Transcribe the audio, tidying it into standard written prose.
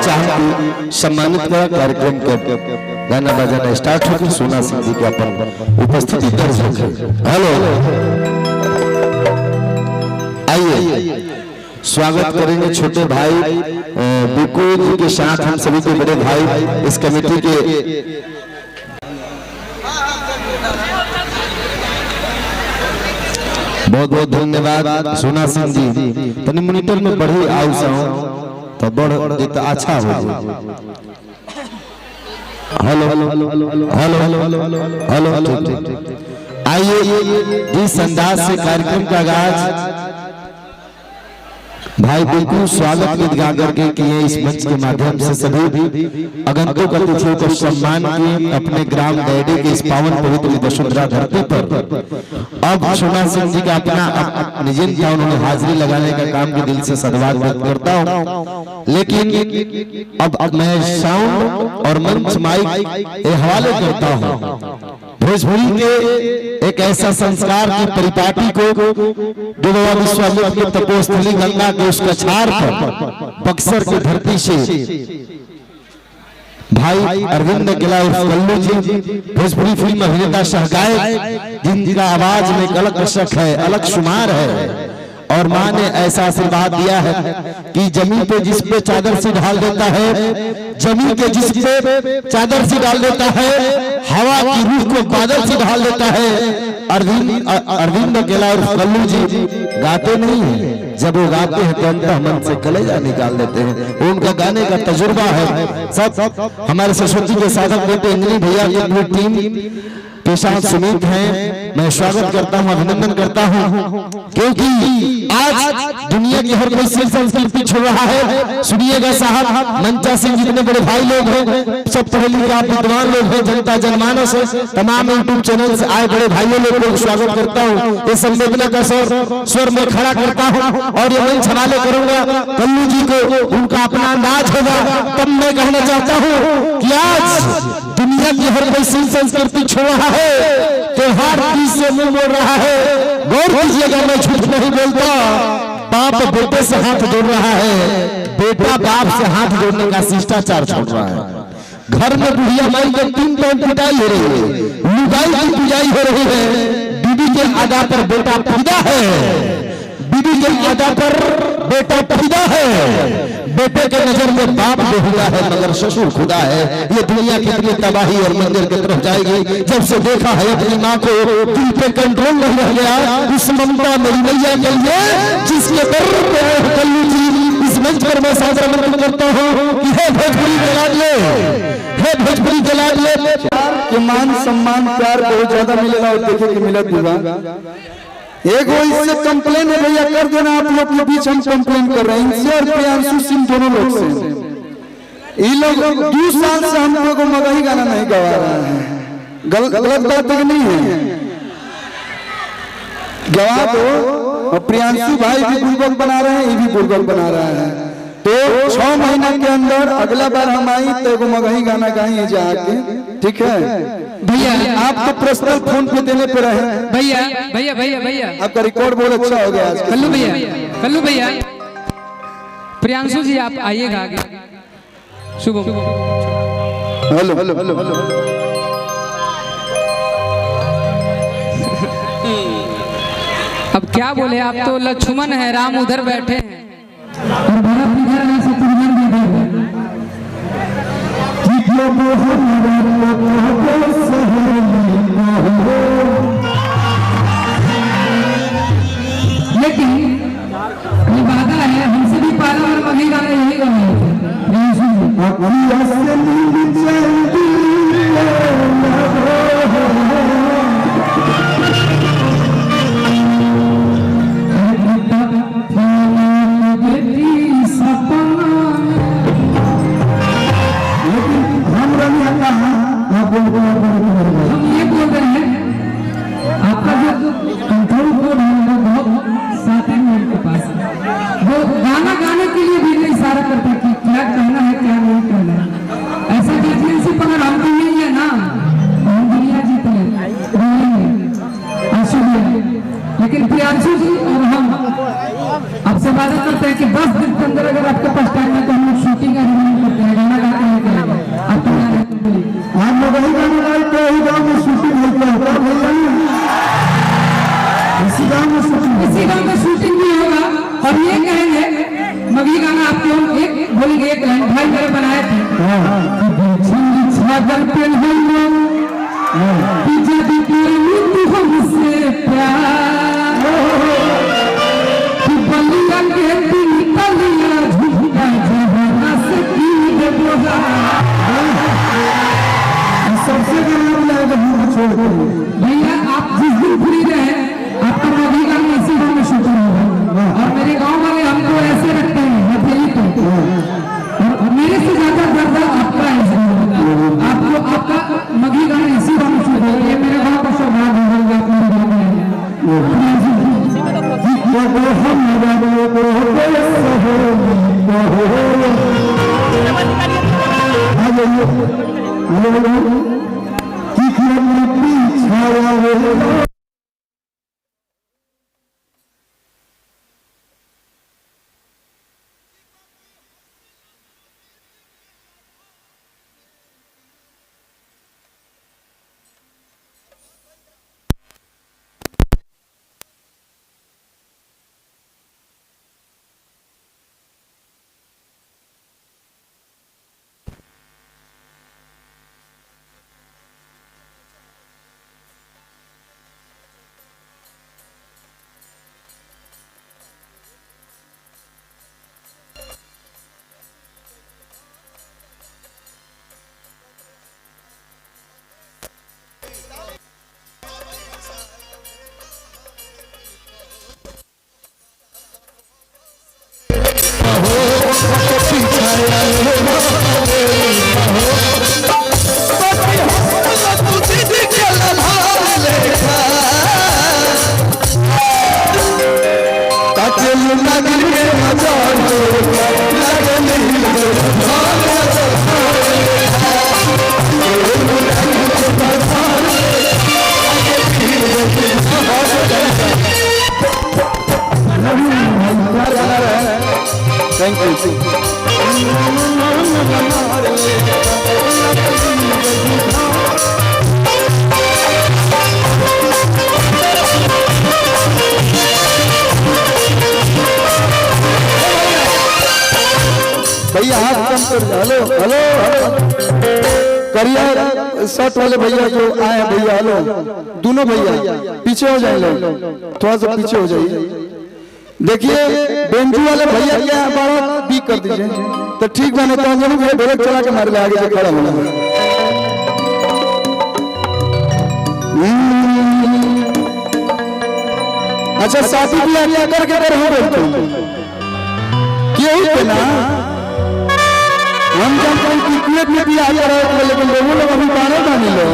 चाहती सम्मानित का कार्यक्रम के गाना बजाना स्टार्ट होकर सोना सिंह जी के अपन उपस्थिति दर्ज हो। हेलो, आइए स्वागत करेंगे छोटे भाई बिकू जी के साथ हम सभी के बड़े भाई इस कमेटी के बहुत बहुत धन्यवाद। सोना सिंह जी तनी मॉनिटर में बढ़ी आउ तो बढ़ देता अच्छा हो। हेलो हेलो हेलो हेलो, आइए इस अंदाज से कार्यक्रम का आगाज भाई बिल्कुल स्वागत गीत गा करके किए इस मंच के माध्यम से सभी आगंतुक अतिथियों को सम्मान किए अपने ग्राम डैडी के इस पावन पवित्र वसुंधरा धरती पर। अब सोना सिंह जी का अपना निजिन था, उन्होंने हाजिरी लगाने का काम के दिल से सदवाद व्यक्त करता हूँ। लेकिन अब मैं साउंड और मंच माइक के हवाले करता हूँ भोजपुरी के एक ऐसा संस्कार की परिपाटी को जो बाबा विश्वमित्र की तपोस्थली गंगा के उस कछार पर बक्सर की धरती से भाई अरविंद गिला उर्फ कल्लू जी भोजपुरी फिल्म अभिनेता सहगायक जिनका आवाज में एक अलग रसक है, अलग शुमार है। और माँ ने ऐसा आशीर्वाद दिया है कि जमीन पे जिस पे चादर से ढाल देता है, जमीन के जिस पे चादर से डाल देता है, हवा की रूह को बादल से ढाल देता है। अरविंद गिला और कल्लू जी गाते नहीं है, जब वो गाते हैं तो अंतः मन से कलेजा निकाल देते हैं। उनका गाने का तजुर्बा है। सब हमारे सरस्वती के साधक बेटे अंजनी भैया की पूरी टीम के साथ सुमित हैं, मैं स्वागत करता हूं, अभिनंदन करता हूं, क्योंकि आज दुनिया की हर कोई सिर्फ संस्कृति छोड़ रहा है। सुनिएगा साहब, मंचा सिंह जितने बड़े भाई लोग हैं, सब पढ़े लिखे विद्वान लोग हैं, जनता जनमानस है, तमाम यूट्यूब चैनल से आए बड़े भाइयों लोग को स्वागत करता हूँ। इस संवेदना का स्वर में खड़ा करता हूँ और ये मंच हवाले करूंगा कल्लू जी को, उनका अपना अंदाज होगा। तब मैं कहना चाहता हूँ कि आज दुनिया की हर कोई सिंह संस्कृति छोड़ रहा है, त्योहार से मुंह मोड़ रहा है। गौर कीजिएगा, मैं झूठ नहीं बोलता। बाप बेटे से हाथ जोड़ रहा है, बेटा बाप से हाथ जोड़ने का शिष्टाचार छोड़ रहा है। घर में बुढ़िया माई के 3 टाइम पिटाई हो रही है, लुगाई की पूजाई हो रही है। बीबी के आदा पर बेटा फिदा है, बीबी के आदा पर बेटा फिदा है। बेटे के नजर में बाप बेहुदा है मगर ससुर खुदा है। ये दुनिया कितनी तबाही और मंदिर की तरफ जाएगी। जब से देखा है अपनी माँ को, दिल पे कंट्रोल नहीं रह गया। उस ममता मेरी मैया के लिए जिसके दर पे कल्लू जी, इस मंच पर मैं सादर नमन करता हूँ कि हे भोजपुरी के लाडले, हे भोजपुरी के लाडले के मान सम्मान प्यार बहुत ज्यादा मिलेगा और देखे कि मिलत होगा। एक वो इससे कंप्लेन है भैया कर देना, आप लोग के बीच हम कंप्लेन कर रहे हैं इनसे और प्रियांशु सिंह दोनों लोग से। ये लोग 2 साल से हम लोगों को मगही गाना नहीं गवा रहा है। गलत बात है कि नहीं है? गवा दो। और प्रियांशु भाई भी बुलबुल बना रहे हैं, ये भी बुलबुल बना रहा है। तो 6 महीना के अंदर अगला बार हम आई तो वो मगही गाना गाएंगे जाके, ठीक है भैया? आप तो पर्सनल फोन पे देने पे रहे भैया। भैया भैया भैया आपका रिकॉर्ड बहुत अच्छा हो गया आज। कल्लू भैया, कल्लू भैया, प्रियांशु जी आप आइएगा आगे। शुभ हेलो हेलो हेलो हेलो, अब क्या बोले, आप तो लक्ष्मण है, राम उधर बैठे हैं और भरत इधर है, शत्रुघ्न भी इधर है। लेकिन ये वादा है, हमसे भी पाला और मगही गाना यही गाना है। हम ये बोल रहे हैं, आपका जो कंट्रोल कोड है बहुत साथ है मेरे पास, वो गाना गाने के लिए भी नहीं इशारा करता कि क्या कहना है क्या नहीं कहना है। ऐसा जजमेंटशिप अगर हम नहीं है ना, हम दुनिया जीत ले। कि बिछड़ी छागल पे हम कि जब प्रेमी तू हमसे प्यार कि बलिया के दिल तलिया झुका जहाना से की देबोहा सबसे भैया आप जिस दिन फ्री रहे आपका मोदी का मैसेज में शूटिंग होगा और मेरे गांव वाले हमको ऐसे रखते हैं हथेली पे और मेरे से ज्यादा दर्द आपका ऐसा आपको आपका मगी गाना इसी गाँव में शूट होगा ये मेरे गाँव का सौभाग्य होगा आप मेरे गाँव में थैंक यू। भैया हाथ कम कर, हेलो हेलो हेलो करिया शर्ट वाले भैया जो आए हैं भैया, हेलो दोनों भैया पीछे हो जाए, थोड़ा सा पीछे हो जाइए। देखिए बेंजू वाले भैया क्या है, बड़ा बी कर दीजिए तो ठीक बने, तो हम लोग ब्रेक चला के मार ले आगे से खड़ा होना। अच्छा साथी भी आगे करके कर हो बोलते क्यों पे ना हम जानते हैं कि कुएत में भी आ रहा है, लेकिन लोगों लोग अभी बाने बाने लो